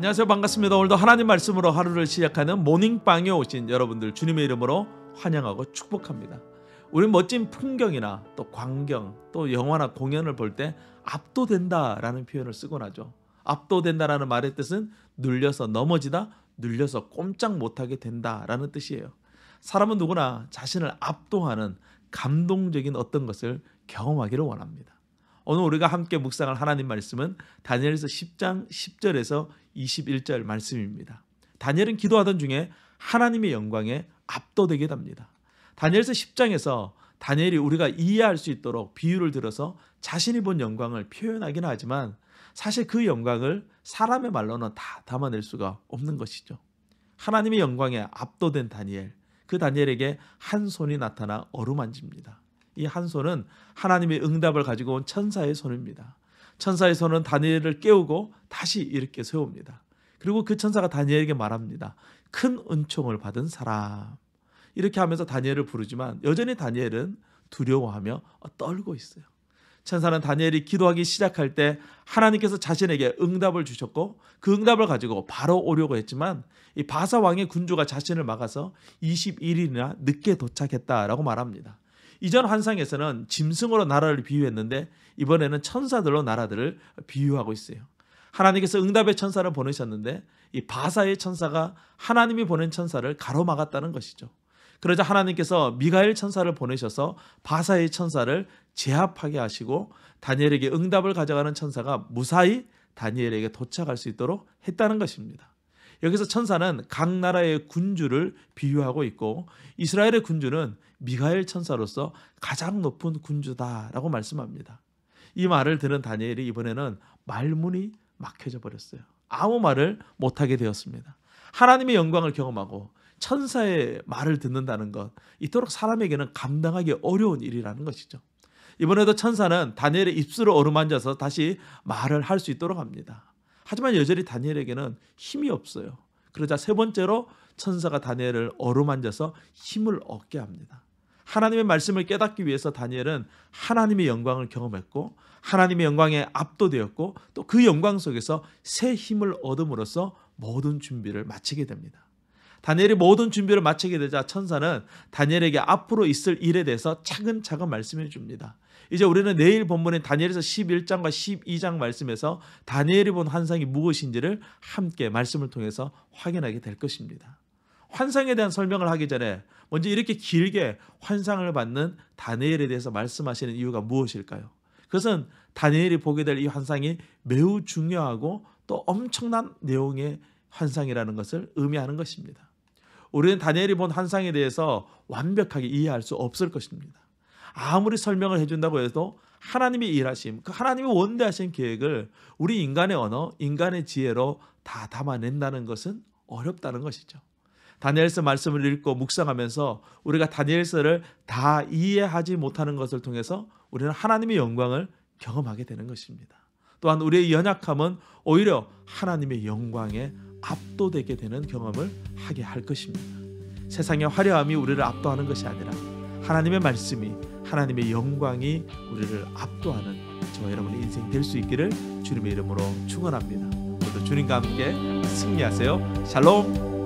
안녕하세요. 반갑습니다. 오늘도 하나님 말씀으로 하루를 시작하는 모닝빵에 오신 여러분들 주님의 이름으로 환영하고 축복합니다. 우리는 멋진 풍경이나 또 광경, 또 영화나 공연을 볼 때 압도된다라는 표현을 쓰곤 하죠. 압도된다라는 말의 뜻은 눌려서 넘어지다, 눌려서 꼼짝 못하게 된다라는 뜻이에요. 사람은 누구나 자신을 압도하는 감동적인 어떤 것을 경험하기를 원합니다. 오늘 우리가 함께 묵상할 하나님 말씀은 다니엘서 10장 10절에서 21절 말씀입니다. 다니엘은 기도하던 중에 하나님의 영광에 압도되게 됩니다. 다니엘서 10장에서 다니엘이 우리가 이해할 수 있도록 비유를 들어서 자신이 본 영광을 표현하긴 하지만 사실 그 영광을 사람의 말로는 다 담아낼 수가 없는 것이죠. 하나님의 영광에 압도된 다니엘, 그 다니엘에게 한 손이 나타나 어루만집니다. 이 한 손은 하나님의 응답을 가지고 온 천사의 손입니다. 천사의 손은 다니엘을 깨우고 다시 일으켜 세웁니다. 그리고 그 천사가 다니엘에게 말합니다. 큰 은총을 받은 사람. 이렇게 하면서 다니엘을 부르지만 여전히 다니엘은 두려워하며 떨고 있어요. 천사는 다니엘이 기도하기 시작할 때 하나님께서 자신에게 응답을 주셨고 그 응답을 가지고 바로 오려고 했지만 이 바사 왕의 군주가 자신을 막아서 21일이나 늦게 도착했다라고 말합니다. 이전 환상에서는 짐승으로 나라를 비유했는데 이번에는 천사들로 나라들을 비유하고 있어요. 하나님께서 응답의 천사를 보내셨는데 이 바사의 천사가 하나님이 보낸 천사를 가로막았다는 것이죠. 그러자 하나님께서 미가엘 천사를 보내셔서 바사의 천사를 제압하게 하시고 다니엘에게 응답을 가져가는 천사가 무사히 다니엘에게 도착할 수 있도록 했다는 것입니다. 여기서 천사는 각 나라의 군주를 비유하고 있고 이스라엘의 군주는 미가엘 천사로서 가장 높은 군주다라고 말씀합니다. 이 말을 들은 다니엘이 이번에는 말문이 막혀져 버렸어요. 아무 말을 못하게 되었습니다. 하나님의 영광을 경험하고 천사의 말을 듣는다는 것, 이토록 사람에게는 감당하기 어려운 일이라는 것이죠. 이번에도 천사는 다니엘의 입술을 어루만져서 다시 말을 할 수 있도록 합니다. 하지만 여전히 다니엘에게는 힘이 없어요. 그러자 세 번째로 천사가 다니엘을 어루만져서 힘을 얻게 합니다. 하나님의 말씀을 깨닫기 위해서 다니엘은 하나님의 영광을 경험했고 하나님의 영광에 압도되었고 또 그 영광 속에서 새 힘을 얻음으로써 모든 준비를 마치게 됩니다. 다니엘이 모든 준비를 마치게 되자 천사는 다니엘에게 앞으로 있을 일에 대해서 차근차근 말씀해 줍니다. 이제 우리는 내일 본문인 다니엘서 11장과 12장 말씀에서 다니엘이 본 환상이 무엇인지를 함께 말씀을 통해서 확인하게 될 것입니다. 환상에 대한 설명을 하기 전에 먼저 이렇게 길게 환상을 받는 다니엘에 대해서 말씀하시는 이유가 무엇일까요? 그것은 다니엘이 보게 될 이 환상이 매우 중요하고 또 엄청난 내용의 환상이라는 것을 의미하는 것입니다. 우리는 다니엘이 본 환상에 대해서 완벽하게 이해할 수 없을 것입니다. 아무리 설명을 해준다고 해도 하나님의 일하심, 그 하나님의 원대하신 계획을 우리 인간의 언어, 인간의 지혜로 다 담아낸다는 것은 어렵다는 것이죠. 다니엘서 말씀을 읽고 묵상하면서 우리가 다니엘서를 다 이해하지 못하는 것을 통해서 우리는 하나님의 영광을 경험하게 되는 것입니다. 또한 우리의 연약함은 오히려 하나님의 영광에 압도되게 되는 경험을 하게 할 것입니다. 세상의 화려함이 우리를 압도하는 것이 아니라 하나님의 말씀이, 하나님의 영광이 우리를 압도하는 저와 여러분의 인생 될 수 있기를 주님의 이름으로 축원합니다. 모두 주님과 함께 승리하세요. 샬롬.